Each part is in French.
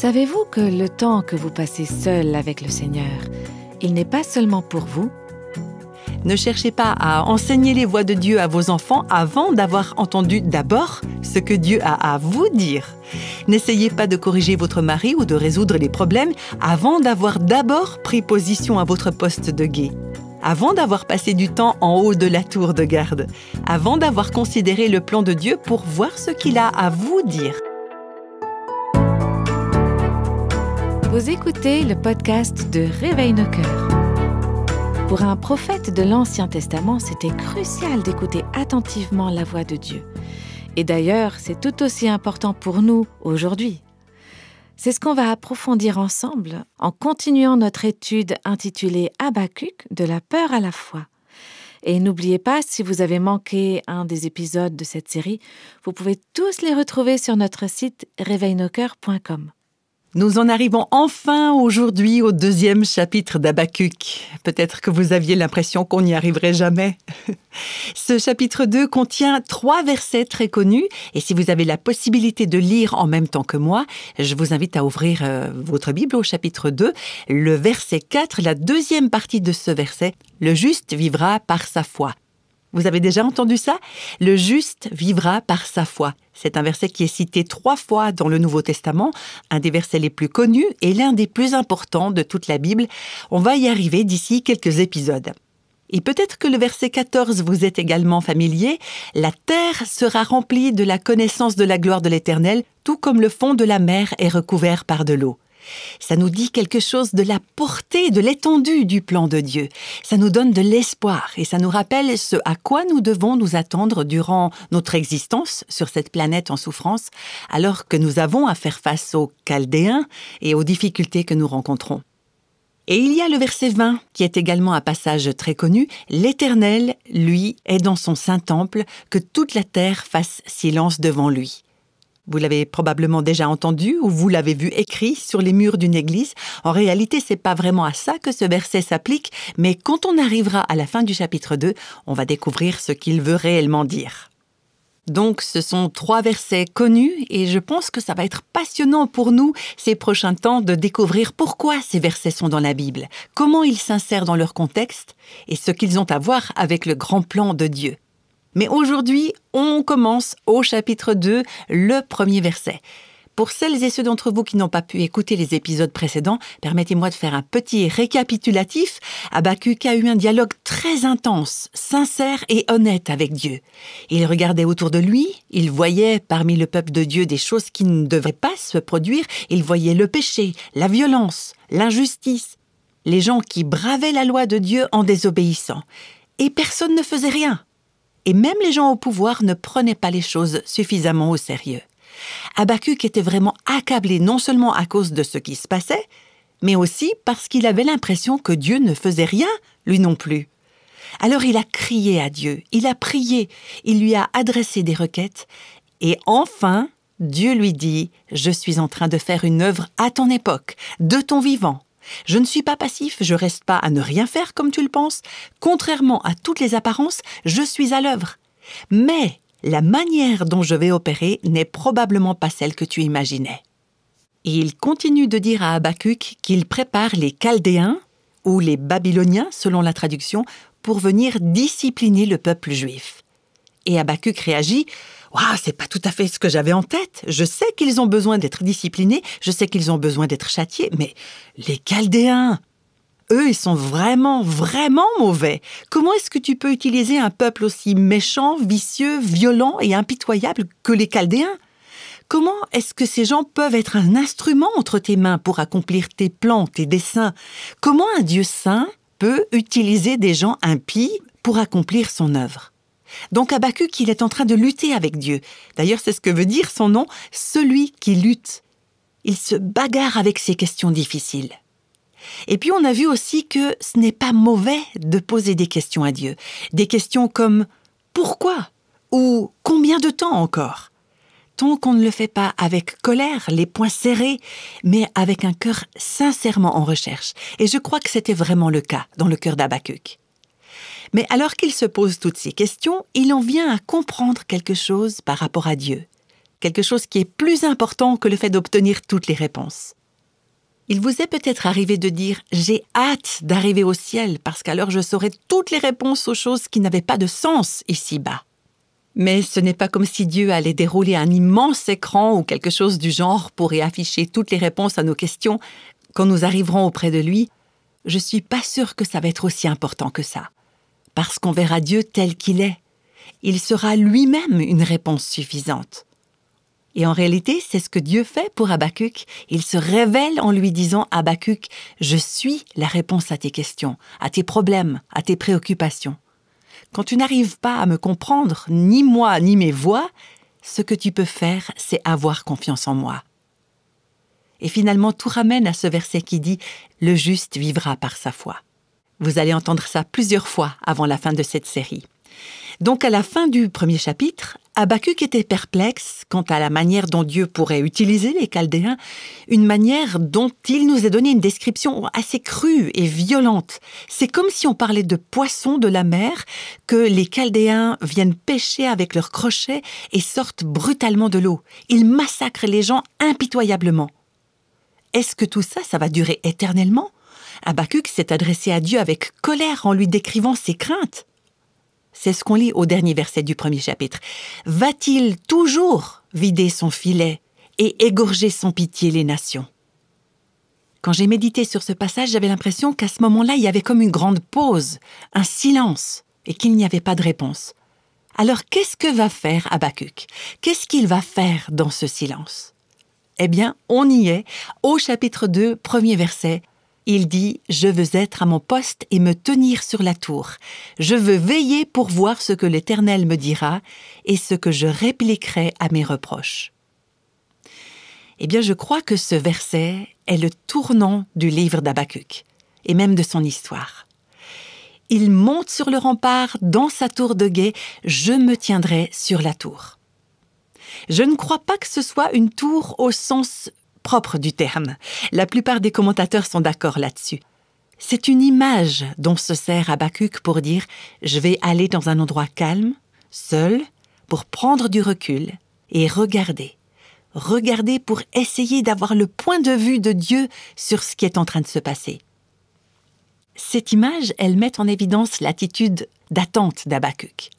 Savez-vous que le temps que vous passez seul avec le Seigneur, il n'est pas seulement pour vous? Ne cherchez pas à enseigner les voies de Dieu à vos enfants avant d'avoir entendu d'abord ce que Dieu a à vous dire. N'essayez pas de corriger votre mari ou de résoudre les problèmes avant d'avoir d'abord pris position à votre poste de guet. Avant d'avoir passé du temps en haut de la tour de garde. Avant d'avoir considéré le plan de Dieu pour voir ce qu'il a à vous dire. Vous écoutez le podcast de Réveille nos cœurs. Pour un prophète de l'Ancien Testament, c'était crucial d'écouter attentivement la voix de Dieu. Et d'ailleurs, c'est tout aussi important pour nous aujourd'hui. C'est ce qu'on va approfondir ensemble en continuant notre étude intitulée Habacuc, de la peur à la foi. Et n'oubliez pas, si vous avez manqué un des épisodes de cette série, vous pouvez tous les retrouver sur notre site réveillenocœurs.com. Nous en arrivons enfin aujourd'hui au 2e chapitre d'Habacuc. Peut-être que vous aviez l'impression qu'on n'y arriverait jamais. Ce chapitre 2 contient 3 versets très connus et si vous avez la possibilité de lire en même temps que moi, je vous invite à ouvrir votre Bible au chapitre 2, le verset 4, la deuxième partie de ce verset. Le juste vivra par sa foi. Vous avez déjà entendu ça? Le juste vivra par sa foi. C'est un verset qui est cité 3 fois dans le Nouveau Testament, un des versets les plus connus et l'un des plus importants de toute la Bible. On va y arriver d'ici quelques épisodes. Et peut-être que le verset 14 vous est également familier. La terre sera remplie de la connaissance de la gloire de l'Éternel, tout comme le fond de la mer est recouvert par de l'eau. Ça nous dit quelque chose de la portée, de l'étendue du plan de Dieu. Ça nous donne de l'espoir et ça nous rappelle ce à quoi nous devons nous attendre durant notre existence sur cette planète en souffrance, alors que nous avons à faire face aux Chaldéens et aux difficultés que nous rencontrons. Et il y a le verset 20, qui est également un passage très connu. « L'Éternel, lui, est dans son saint temple, que toute la terre fasse silence devant lui. » Vous l'avez probablement déjà entendu ou vous l'avez vu écrit sur les murs d'une église. En réalité, c'est pas vraiment à ça que ce verset s'applique, mais quand on arrivera à la fin du chapitre 2, on va découvrir ce qu'il veut réellement dire. Donc, ce sont 3 versets connus et je pense que ça va être passionnant pour nous ces prochains temps de découvrir pourquoi ces versets sont dans la Bible, comment ils s'insèrent dans leur contexte et ce qu'ils ont à voir avec le grand plan de Dieu. Mais aujourd'hui, on commence au chapitre 2, le premier verset. Pour celles et ceux d'entre vous qui n'ont pas pu écouter les épisodes précédents, permettez-moi de faire un petit récapitulatif. Habacuc a eu un dialogue très intense, sincère et honnête avec Dieu. Il regardait autour de lui, il voyait parmi le peuple de Dieu des choses qui ne devraient pas se produire. Il voyait le péché, la violence, l'injustice, les gens qui bravaient la loi de Dieu en désobéissant. Et personne ne faisait rien. Et même les gens au pouvoir ne prenaient pas les choses suffisamment au sérieux. Habacuc était vraiment accablé non seulement à cause de ce qui se passait, mais aussi parce qu'il avait l'impression que Dieu ne faisait rien, lui non plus. Alors il a crié à Dieu, il a prié, il lui a adressé des requêtes, et enfin, Dieu lui dit « Je suis en train de faire une œuvre à ton époque, de ton vivant. » Je ne suis pas passif, je reste pas à ne rien faire comme tu le penses. Contrairement à toutes les apparences, je suis à l'œuvre. Mais la manière dont je vais opérer n'est probablement pas celle que tu imaginais. Et il continue de dire à Habacuc qu'il prépare les Chaldéens, ou les Babyloniens selon la traduction, pour venir discipliner le peuple juif. Et Habacuc réagit « Waouh, c'est pas tout à fait ce que j'avais en tête. Je sais qu'ils ont besoin d'être disciplinés, je sais qu'ils ont besoin d'être châtiés, mais les Chaldéens, eux, ils sont vraiment, vraiment mauvais. Comment est-ce que tu peux utiliser un peuple aussi méchant, vicieux, violent et impitoyable que les Chaldéens? Comment est-ce que ces gens peuvent être un instrument entre tes mains pour accomplir tes plans, tes desseins? Comment un Dieu saint peut utiliser des gens impies pour accomplir son œuvre? Donc Habacuc, il est en train de lutter avec Dieu. D'ailleurs, c'est ce que veut dire son nom, celui qui lutte. Il se bagarre avec ces questions difficiles. Et puis on a vu aussi que ce n'est pas mauvais de poser des questions à Dieu. Des questions comme « Pourquoi ?» ou « Combien de temps encore ?» Tant qu'on ne le fait pas avec colère, les poings serrés, mais avec un cœur sincèrement en recherche. Et je crois que c'était vraiment le cas dans le cœur d'Habacuc. Mais alors qu'il se pose toutes ces questions, il en vient à comprendre quelque chose par rapport à Dieu. quelque chose qui est plus important que le fait d'obtenir toutes les réponses. Il vous est peut-être arrivé de dire « j'ai hâte d'arriver au ciel parce qu'alors je saurai toutes les réponses aux choses qui n'avaient pas de sens ici-bas ». Mais ce n'est pas comme si Dieu allait dérouler un immense écran ou quelque chose du genre pour y afficher toutes les réponses à nos questions quand nous arriverons auprès de lui. Je ne suis pas sûre que ça va être aussi important que ça, parce qu'on verra Dieu tel qu'il est. Il sera lui-même une réponse suffisante. Et en réalité, c'est ce que Dieu fait pour Habakkuk. Il se révèle en lui disant « Habakkuk, je suis la réponse à tes questions, à tes problèmes, à tes préoccupations. Quand tu n'arrives pas à me comprendre, ni moi, ni mes voix, ce que tu peux faire, c'est avoir confiance en moi. » Et finalement, tout ramène à ce verset qui dit « Le juste vivra par sa foi ». Vous allez entendre ça plusieurs fois avant la fin de cette série. Donc à la fin du premier chapitre, Habakkuk était perplexe quant à la manière dont Dieu pourrait utiliser les Chaldéens, une manière dont il nous a donné une description assez crue et violente. C'est comme si on parlait de poissons de la mer, que les Chaldéens viennent pêcher avec leurs crochets et sortent brutalement de l'eau. Ils massacrent les gens impitoyablement. Est-ce que tout ça, ça va durer éternellement ? Habakkuk s'est adressé à Dieu avec colère en lui décrivant ses craintes. C'est ce qu'on lit au dernier verset du premier chapitre. Va-t-il toujours vider son filet et égorger sans pitié les nations ? Quand j'ai médité sur ce passage, j'avais l'impression qu'à ce moment-là, il y avait comme une grande pause, un silence, et qu'il n'y avait pas de réponse. Alors, qu'est-ce que va faire Habakkuk ? Qu'est-ce qu'il va faire dans ce silence ? Eh bien, on y est, au chapitre 2, premier verset. Il dit « Je veux être à mon poste et me tenir sur la tour. Je veux veiller pour voir ce que l'Éternel me dira et ce que je répliquerai à mes reproches. » Eh bien, je crois que ce verset est le tournant du livre d'Habakkuk et même de son histoire. Il monte sur le rempart dans sa tour de guet « Je me tiendrai sur la tour ». Je ne crois pas que ce soit une tour au sens propre du terme. La plupart des commentateurs sont d'accord là-dessus. C'est une image dont se sert Habakkuk pour dire « Je vais aller dans un endroit calme, seul, pour prendre du recul et regarder. Regarder pour essayer d'avoir le point de vue de Dieu sur ce qui est en train de se passer. » Cette image, elle met en évidence l'attitude d'attente d'Habakkuk.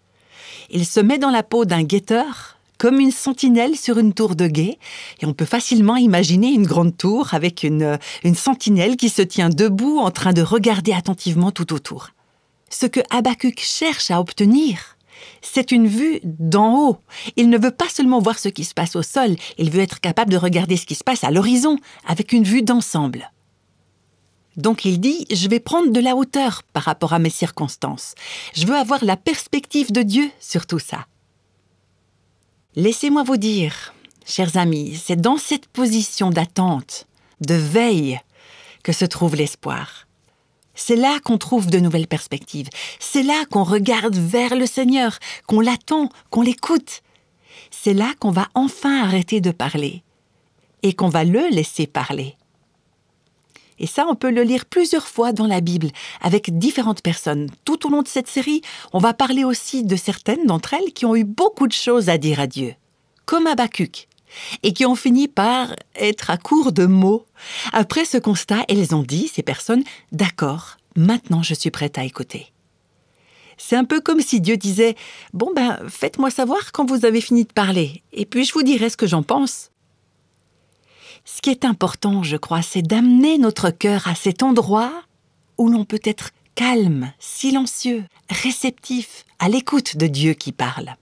Il se met dans la peau d'un guetteur, comme une sentinelle sur une tour de guet, et on peut facilement imaginer une grande tour avec une sentinelle qui se tient debout en train de regarder attentivement tout autour. Ce que Habakkuk cherche à obtenir, c'est une vue d'en haut. Il ne veut pas seulement voir ce qui se passe au sol, il veut être capable de regarder ce qui se passe à l'horizon, avec une vue d'ensemble. Donc il dit, je vais prendre de la hauteur par rapport à mes circonstances. Je veux avoir la perspective de Dieu sur tout ça. Laissez-moi vous dire, chers amis, c'est dans cette position d'attente, de veille, que se trouve l'espoir. C'est là qu'on trouve de nouvelles perspectives. C'est là qu'on regarde vers le Seigneur, qu'on l'attend, qu'on l'écoute. C'est là qu'on va enfin arrêter de parler et qu'on va le laisser parler. Et ça, on peut le lire plusieurs fois dans la Bible, avec différentes personnes. Tout au long de cette série, on va parler aussi de certaines d'entre elles qui ont eu beaucoup de choses à dire à Dieu, comme Habakkuk, et qui ont fini par être à court de mots. Après ce constat, elles ont dit, ces personnes, « D'accord, maintenant je suis prête à écouter. » C'est un peu comme si Dieu disait, « Bon faites-moi savoir quand vous avez fini de parler, et puis je vous dirai ce que j'en pense. » Ce qui est important, je crois, c'est d'amener notre cœur à cet endroit où l'on peut être calme, silencieux, réceptif, à l'écoute de Dieu qui parle.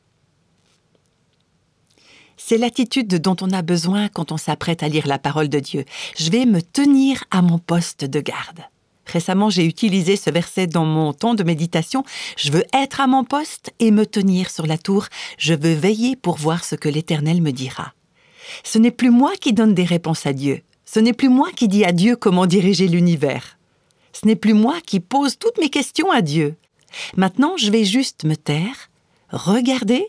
C'est l'attitude dont on a besoin quand on s'apprête à lire la parole de Dieu. Je vais me tenir à mon poste de garde. Récemment, j'ai utilisé ce verset dans mon temps de méditation. Je veux être à mon poste et me tenir sur la tour. Je veux veiller pour voir ce que l'Éternel me dira. Ce n'est plus moi qui donne des réponses à Dieu. Ce n'est plus moi qui dis à Dieu comment diriger l'univers. Ce n'est plus moi qui pose toutes mes questions à Dieu. Maintenant, je vais juste me taire, regarder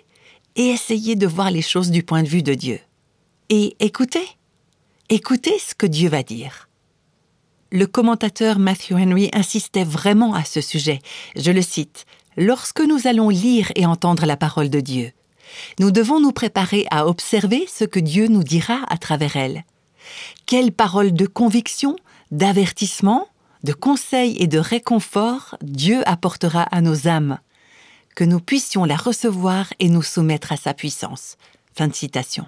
et essayer de voir les choses du point de vue de Dieu. Et écouter ce que Dieu va dire. Le commentateur Matthew Henry insistait vraiment à ce sujet. Je le cite. « Lorsque nous allons lire et entendre la parole de Dieu, Nous devons nous préparer à observer ce que Dieu nous dira à travers elle. Quelles paroles de conviction, d'avertissement, de conseil et de réconfort Dieu apportera à nos âmes, que nous puissions la recevoir et nous soumettre à sa puissance. » Fin de citation.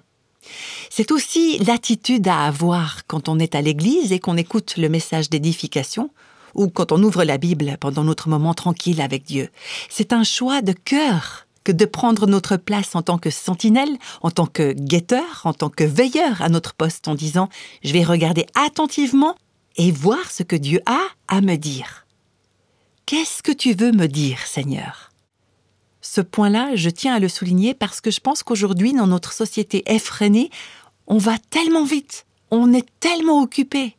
C'est aussi l'attitude à avoir quand on est à l'église et qu'on écoute le message d'édification, ou quand on ouvre la Bible pendant notre moment tranquille avec Dieu. C'est un choix de cœur que de prendre notre place en tant que sentinelle, en tant que guetteur, en tant que veilleur à notre poste en disant « Je vais regarder attentivement et voir ce que Dieu a à me dire. » Qu'est-ce que tu veux me dire, Seigneur ? Ce point-là, je tiens à le souligner parce que je pense qu'aujourd'hui, dans notre société effrénée, on va tellement vite, on est tellement occupé.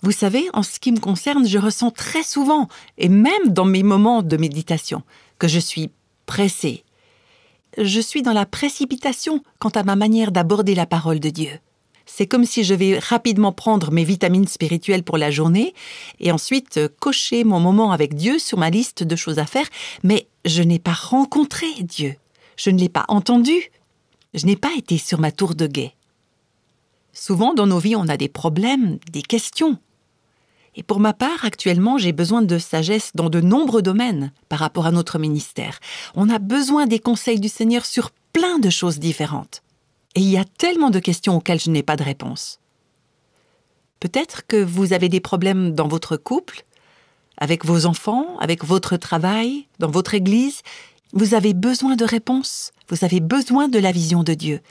Vous savez, en ce qui me concerne, je ressens très souvent, et même dans mes moments de méditation, que je suis pressée. Je suis dans la précipitation quant à ma manière d'aborder la parole de Dieu. C'est comme si je vais rapidement prendre mes vitamines spirituelles pour la journée et ensuite cocher mon moment avec Dieu sur ma liste de choses à faire, mais je n'ai pas rencontré Dieu. Je ne l'ai pas entendu. Je n'ai pas été sur ma tour de guet. Souvent, dans nos vies, on a des problèmes, des questions. Et pour ma part, actuellement, j'ai besoin de sagesse dans de nombreux domaines par rapport à notre ministère. On a besoin des conseils du Seigneur sur plein de choses différentes. Et il y a tellement de questions auxquelles je n'ai pas de réponse. Peut-être que vous avez des problèmes dans votre couple, avec vos enfants, avec votre travail, dans votre église. Vous avez besoin de réponses, vous avez besoin de la vision de Dieu.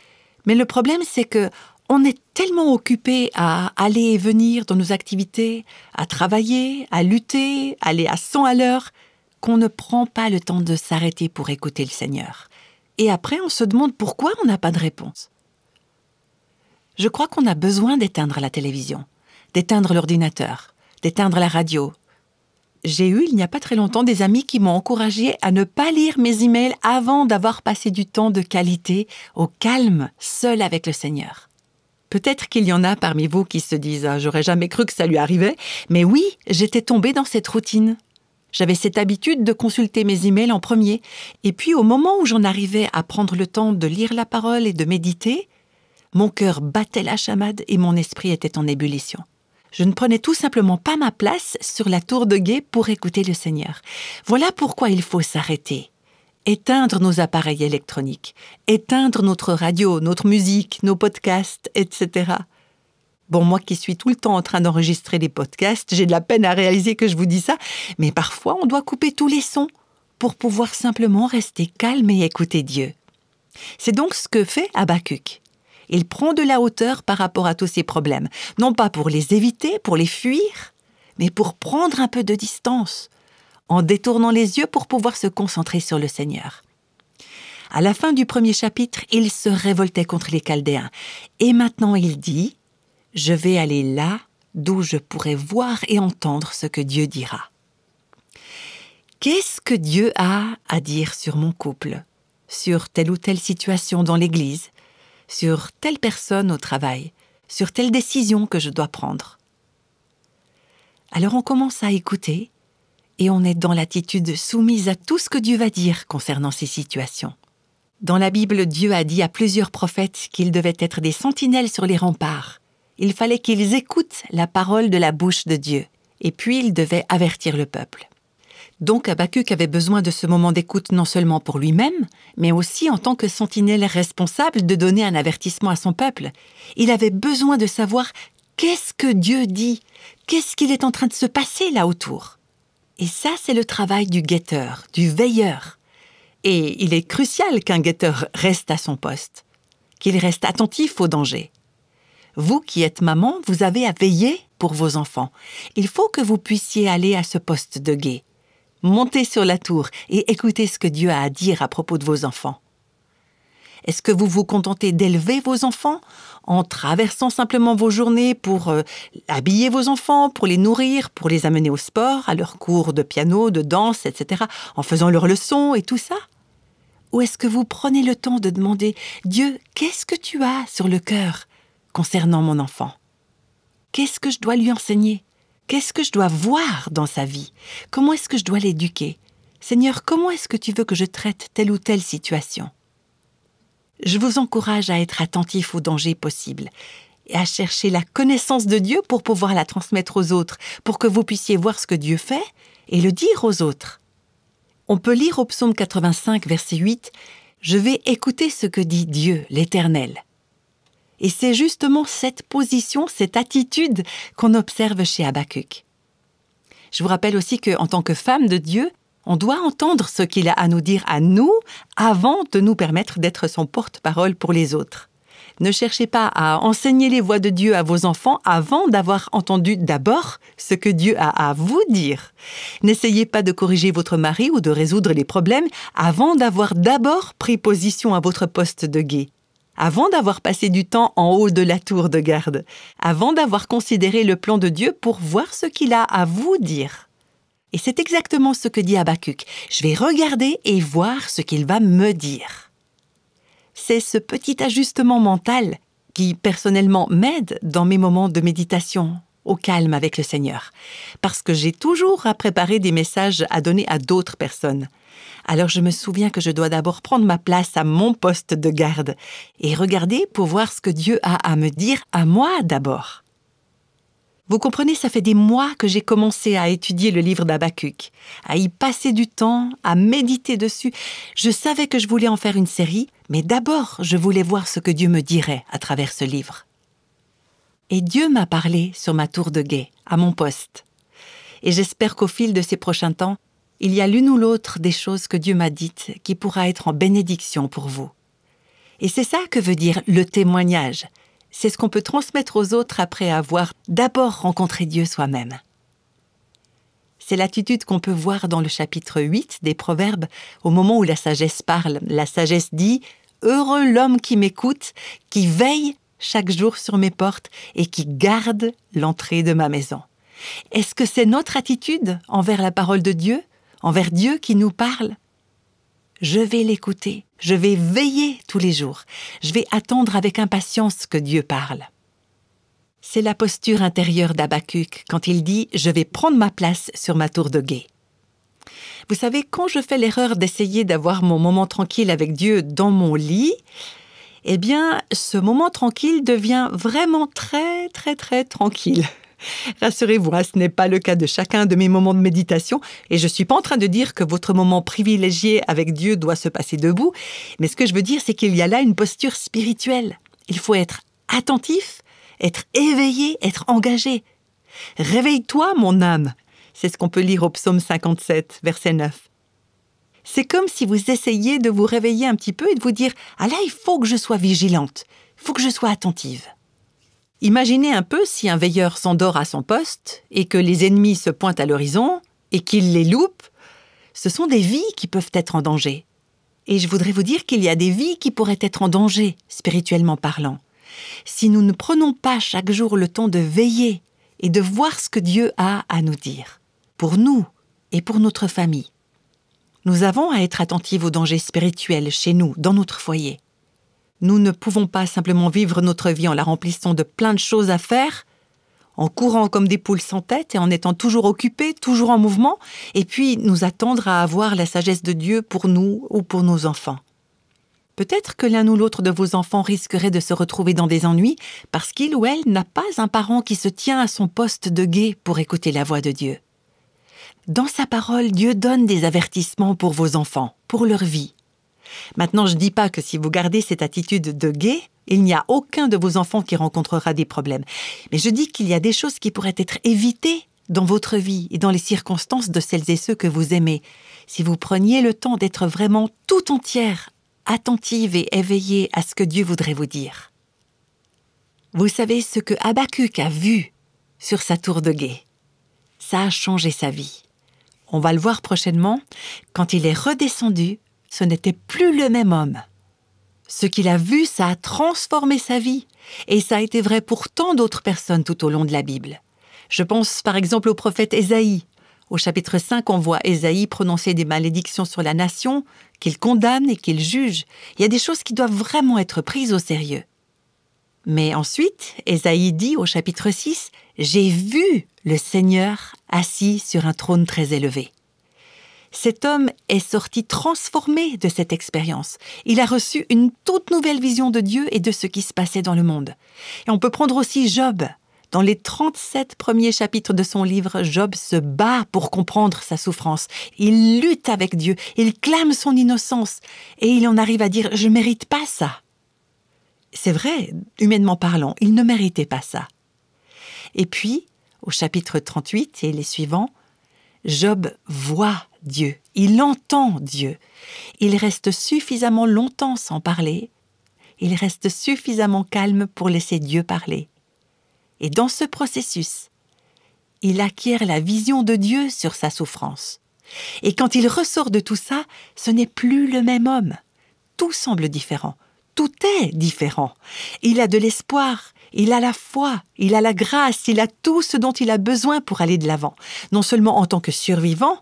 Mais le problème, c'est que on est tellement occupé à aller et venir dans nos activités, à travailler, à lutter, aller à 100 à l'heure, qu'on ne prend pas le temps de s'arrêter pour écouter le Seigneur. Et après, on se demande pourquoi on n'a pas de réponse. Je crois qu'on a besoin d'éteindre la télévision, d'éteindre l'ordinateur, d'éteindre la radio. J'ai eu, il n'y a pas très longtemps, des amis qui m'ont encouragé à ne pas lire mes emails avant d'avoir passé du temps de qualité, au calme, seul avec le Seigneur. Peut-être qu'il y en a parmi vous qui se disent « Ah, j'aurais jamais cru que ça lui arrivait », mais oui, j'étais tombée dans cette routine. J'avais cette habitude de consulter mes emails en premier. Et puis, au moment où j'en arrivais à prendre le temps de lire la parole et de méditer, mon cœur battait la chamade et mon esprit était en ébullition. Je ne prenais tout simplement pas ma place sur la tour de guet pour écouter le Seigneur. Voilà pourquoi il faut s'arrêter. Éteindre nos appareils électroniques, éteindre notre radio, notre musique, nos podcasts, etc. Bon, moi qui suis tout le temps en train d'enregistrer des podcasts, j'ai de la peine à réaliser que je vous dis ça, mais parfois on doit couper tous les sons pour pouvoir simplement rester calme et écouter Dieu. C'est donc ce que fait Habakkuk. Il prend de la hauteur par rapport à tous ces problèmes, non pas pour les éviter, pour les fuir, mais pour prendre un peu de distance, en détournant les yeux pour pouvoir se concentrer sur le Seigneur. À la fin du premier chapitre, il se révoltait contre les Chaldéens. Et maintenant il dit « Je vais aller là d'où je pourrai voir et entendre ce que Dieu dira. » Qu'est-ce que Dieu a à dire sur mon couple, sur telle ou telle situation dans l'église, sur telle personne au travail, sur telle décision que je dois prendre? Alors on commence à écouter et on est dans l'attitude soumise à tout ce que Dieu va dire concernant ces situations. Dans la Bible, Dieu a dit à plusieurs prophètes qu'ils devaient être des sentinelles sur les remparts. Il fallait qu'ils écoutent la parole de la bouche de Dieu, et puis ils devaient avertir le peuple. Donc Habakkuk avait besoin de ce moment d'écoute non seulement pour lui-même, mais aussi en tant que sentinelle responsable de donner un avertissement à son peuple. Il avait besoin de savoir qu'est-ce que Dieu dit, qu'est-ce qu'il est en train de se passer là autour. Et ça, c'est le travail du guetteur, du veilleur. Et il est crucial qu'un guetteur reste à son poste, qu'il reste attentif aux dangers. Vous qui êtes maman, vous avez à veiller pour vos enfants. Il faut que vous puissiez aller à ce poste de guet, monter sur la tour et écouter ce que Dieu a à dire à propos de vos enfants. Est-ce que vous vous contentez d'élever vos enfants en traversant simplement vos journées pour habiller vos enfants, pour les nourrir, pour les amener au sport, à leurs cours de piano, de danse, etc., en faisant leurs leçons et tout ça? Ou est-ce que vous prenez le temps de demander « Dieu, qu'est-ce que tu as sur le cœur concernant mon enfant? Qu'est-ce que je dois lui enseigner? Qu'est-ce que je dois voir dans sa vie? Comment est-ce que je dois l'éduquer? Seigneur, comment est-ce que tu veux que je traite telle ou telle situation ?» Je vous encourage à être attentif aux dangers possibles et à chercher la connaissance de Dieu pour pouvoir la transmettre aux autres, pour que vous puissiez voir ce que Dieu fait et le dire aux autres. On peut lire au psaume 85, verset 8, « Je vais écouter ce que dit Dieu, l'Éternel ». Et c'est justement cette position, cette attitude qu'on observe chez Habakkuk. Je vous rappelle aussi qu'en tant que femme de Dieu, on doit entendre ce qu'il a à nous dire à nous avant de nous permettre d'être son porte-parole pour les autres. Ne cherchez pas à enseigner les voies de Dieu à vos enfants avant d'avoir entendu d'abord ce que Dieu a à vous dire. N'essayez pas de corriger votre mari ou de résoudre les problèmes avant d'avoir d'abord pris position à votre poste de guet, avant d'avoir passé du temps en haut de la tour de garde, avant d'avoir considéré le plan de Dieu pour voir ce qu'il a à vous dire. Et c'est exactement ce que dit Habakkuk. Je vais regarder et voir ce qu'il va me dire. C'est ce petit ajustement mental qui, personnellement, m'aide dans mes moments de méditation, au calme avec le Seigneur. Parce que j'ai toujours à préparer des messages à donner à d'autres personnes. Alors je me souviens que je dois d'abord prendre ma place à mon poste de garde et regarder pour voir ce que Dieu a à me dire à moi d'abord. Vous comprenez, ça fait des mois que j'ai commencé à étudier le livre d'Habakkuk, à y passer du temps, à méditer dessus. Je savais que je voulais en faire une série, mais d'abord, je voulais voir ce que Dieu me dirait à travers ce livre. Et Dieu m'a parlé sur ma tour de guet, à mon poste. Et j'espère qu'au fil de ces prochains temps, il y a l'une ou l'autre des choses que Dieu m'a dites qui pourra être en bénédiction pour vous. Et c'est ça que veut dire le témoignage. C'est ce qu'on peut transmettre aux autres après avoir d'abord rencontré Dieu soi-même. C'est l'attitude qu'on peut voir dans le chapitre 8 des Proverbes, au moment où la sagesse parle. La sagesse dit « Heureux l'homme qui m'écoute, qui veille chaque jour sur mes portes et qui garde l'entrée de ma maison. » Est-ce que c'est notre attitude envers la parole de Dieu, envers Dieu qui nous parle ? Je vais l'écouter, je vais veiller tous les jours, je vais attendre avec impatience que Dieu parle. C'est la posture intérieure d'Habakkuk quand il dit « Je vais prendre ma place sur ma tour de guet ». Vous savez, quand je fais l'erreur d'essayer d'avoir mon moment tranquille avec Dieu dans mon lit, eh bien, ce moment tranquille devient vraiment très tranquille. Rassurez-vous, ce n'est pas le cas de chacun de mes moments de méditation et je ne suis pas en train de dire que votre moment privilégié avec Dieu doit se passer debout, mais ce que je veux dire, c'est qu'il y a là une posture spirituelle. Il faut être attentif, être éveillé, être engagé. « Réveille-toi, mon âme !» C'est ce qu'on peut lire au psaume 57, verset 9. C'est comme si vous essayiez de vous réveiller un petit peu et de vous dire « Ah là, il faut que je sois vigilante, il faut que je sois attentive. » Imaginez un peu si un veilleur s'endort à son poste et que les ennemis se pointent à l'horizon et qu'il les loupe. Ce sont des vies qui peuvent être en danger. Et je voudrais vous dire qu'il y a des vies qui pourraient être en danger, spirituellement parlant. Si nous ne prenons pas chaque jour le temps de veiller et de voir ce que Dieu a à nous dire, pour nous et pour notre famille. Nous avons à être attentifs aux dangers spirituels chez nous, dans notre foyer. Nous ne pouvons pas simplement vivre notre vie en la remplissant de plein de choses à faire, en courant comme des poules sans tête et en étant toujours occupés, toujours en mouvement, et puis nous attendre à avoir la sagesse de Dieu pour nous ou pour nos enfants. Peut-être que l'un ou l'autre de vos enfants risquerait de se retrouver dans des ennuis parce qu'il ou elle n'a pas un parent qui se tient à son poste de guet pour écouter la voix de Dieu. Dans sa parole, Dieu donne des avertissements pour vos enfants, pour leur vie. Maintenant, je ne dis pas que si vous gardez cette attitude de guet, il n'y a aucun de vos enfants qui rencontrera des problèmes. Mais je dis qu'il y a des choses qui pourraient être évitées dans votre vie et dans les circonstances de celles et ceux que vous aimez, si vous preniez le temps d'être vraiment tout entière, attentive et éveillée à ce que Dieu voudrait vous dire. Vous savez ce que Habakkuk a vu sur sa tour de guet. Ça a changé sa vie. On va le voir prochainement, quand il est redescendu, ce n'était plus le même homme. Ce qu'il a vu, ça a transformé sa vie. Et ça a été vrai pour tant d'autres personnes tout au long de la Bible. Je pense par exemple au prophète Ésaïe. Au chapitre 5, on voit Ésaïe prononcer des malédictions sur la nation, qu'il condamne et qu'il juge. Il y a des choses qui doivent vraiment être prises au sérieux. Mais ensuite, Ésaïe dit au chapitre 6, « J'ai vu le Seigneur assis sur un trône très élevé. » Cet homme est sorti transformé de cette expérience. Il a reçu une toute nouvelle vision de Dieu et de ce qui se passait dans le monde. Et on peut prendre aussi Job. Dans les 37 premiers chapitres de son livre, Job se bat pour comprendre sa souffrance. Il lutte avec Dieu, il clame son innocence et il en arrive à dire « je ne mérite pas ça ». C'est vrai, humainement parlant, il ne méritait pas ça. Et puis, au chapitre 38 et les suivants, Job voit Dieu, il entend Dieu. Il reste suffisamment longtemps sans parler, il reste suffisamment calme pour laisser Dieu parler. Et dans ce processus, il acquiert la vision de Dieu sur sa souffrance. Et quand il ressort de tout ça, ce n'est plus le même homme. Tout semble différent, tout est différent. Il a de l'espoir, il a la foi, il a la grâce, il a tout ce dont il a besoin pour aller de l'avant. Non seulement en tant que survivant,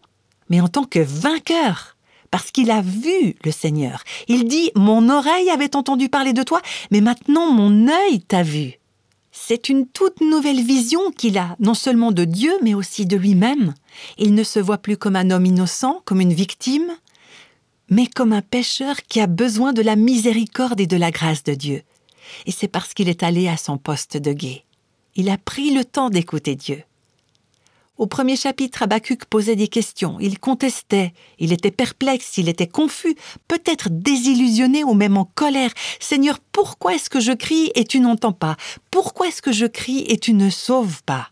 mais en tant que vainqueur, parce qu'il a vu le Seigneur. Il dit « Mon oreille avait entendu parler de toi, mais maintenant mon œil t'a vu ». C'est une toute nouvelle vision qu'il a, non seulement de Dieu, mais aussi de lui-même. Il ne se voit plus comme un homme innocent, comme une victime, mais comme un pécheur qui a besoin de la miséricorde et de la grâce de Dieu. Et c'est parce qu'il est allé à son poste de guet. Il a pris le temps d'écouter Dieu. Au premier chapitre, Habakkuk posait des questions, il contestait, il était perplexe, il était confus, peut-être désillusionné ou même en colère. « Seigneur, pourquoi est-ce que je crie et tu n'entends pas? Pourquoi est-ce que je crie et tu ne sauves pas ?»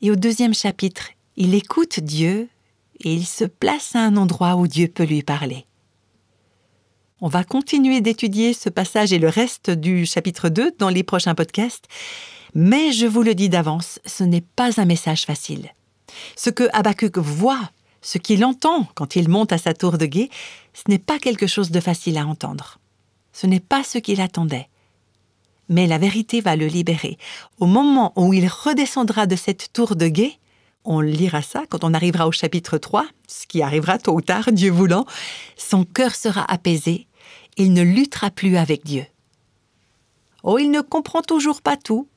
Et au deuxième chapitre, il écoute Dieu et il se place à un endroit où Dieu peut lui parler. On va continuer d'étudier ce passage et le reste du chapitre 2 dans les prochains podcasts. Mais je vous le dis d'avance, ce n'est pas un message facile. Ce que Habakkuk voit, ce qu'il entend quand il monte à sa tour de guet, ce n'est pas quelque chose de facile à entendre. Ce n'est pas ce qu'il attendait. Mais la vérité va le libérer. Au moment où il redescendra de cette tour de guet, on lira ça quand on arrivera au chapitre 3, ce qui arrivera tôt ou tard, Dieu voulant, son cœur sera apaisé, il ne luttera plus avec Dieu. Oh, il ne comprend toujours pas tout.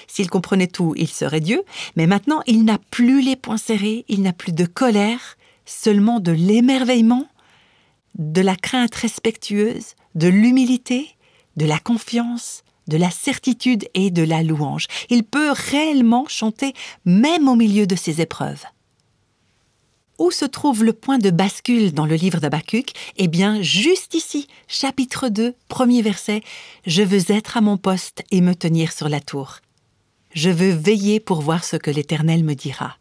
S'il comprenait tout, il serait Dieu, mais maintenant il n'a plus les poings serrés, il n'a plus de colère, seulement de l'émerveillement, de la crainte respectueuse, de l'humilité, de la confiance, de la certitude et de la louange. Il peut réellement chanter même au milieu de ses épreuves. Où se trouve le point de bascule dans le livre d'Habakkuk? Eh bien, juste ici, chapitre 2, premier verset. « Je veux être à mon poste et me tenir sur la tour. Je veux veiller pour voir ce que l'Éternel me dira. »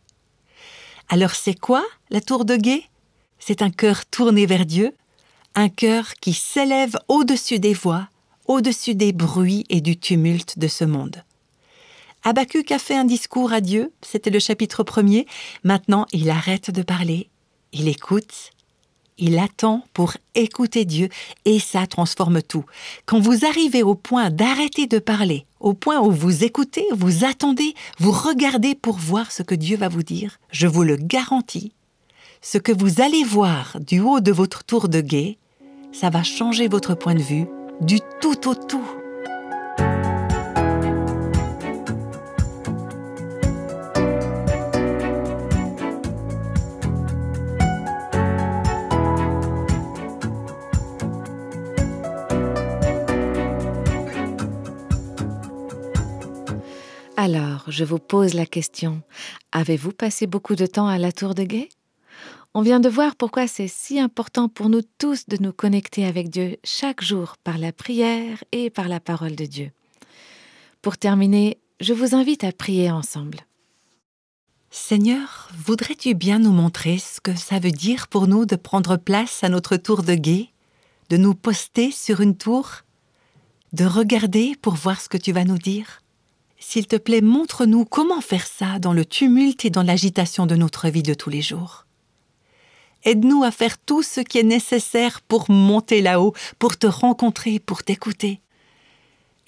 Alors c'est quoi la tour de guet? C'est un cœur tourné vers Dieu, un cœur qui s'élève au-dessus des voix, au-dessus des bruits et du tumulte de ce monde. Habakkuk a fait un discours à Dieu, c'était le chapitre 1er. Maintenant, il arrête de parler, il écoute, il attend pour écouter Dieu et ça transforme tout. Quand vous arrivez au point d'arrêter de parler, au point où vous écoutez, vous attendez, vous regardez pour voir ce que Dieu va vous dire, je vous le garantis, ce que vous allez voir du haut de votre tour de guet, ça va changer votre point de vue du tout au tout. Alors, je vous pose la question, avez-vous passé beaucoup de temps à la tour de guet? On vient de voir pourquoi c'est si important pour nous tous de nous connecter avec Dieu chaque jour par la prière et par la parole de Dieu. Pour terminer, je vous invite à prier ensemble. Seigneur, voudrais-tu bien nous montrer ce que ça veut dire pour nous de prendre place à notre tour de guet, de nous poster sur une tour, de regarder pour voir ce que tu vas nous dire? S'il te plaît, montre-nous comment faire ça dans le tumulte et dans l'agitation de notre vie de tous les jours. Aide-nous à faire tout ce qui est nécessaire pour monter là-haut, pour te rencontrer, pour t'écouter.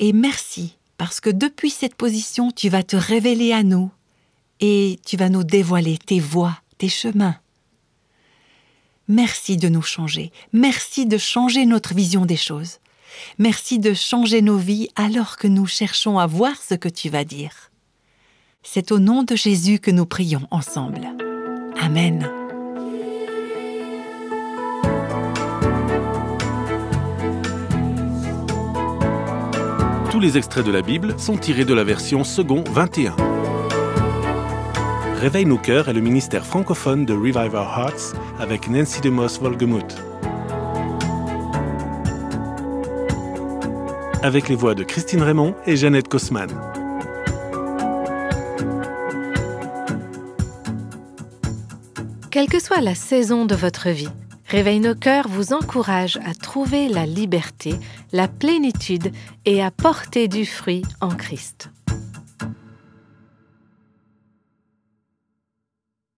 Et merci, parce que depuis cette position, tu vas te révéler à nous et tu vas nous dévoiler tes voies, tes chemins. Merci de nous changer. Merci de changer notre vision des choses. Merci de changer nos vies alors que nous cherchons à voir ce que tu vas dire. C'est au nom de Jésus que nous prions ensemble. Amen. Tous les extraits de la Bible sont tirés de la version second 21. Réveille nos cœurs est le ministère francophone de Revive Our Hearts avec Nancy DeMoss Wolgemuth. Avec les voix de Christine Raymond et Jeannette Kosman. Quelle que soit la saison de votre vie, Réveille nos cœurs vous encourage à trouver la liberté, la plénitude et à porter du fruit en Christ.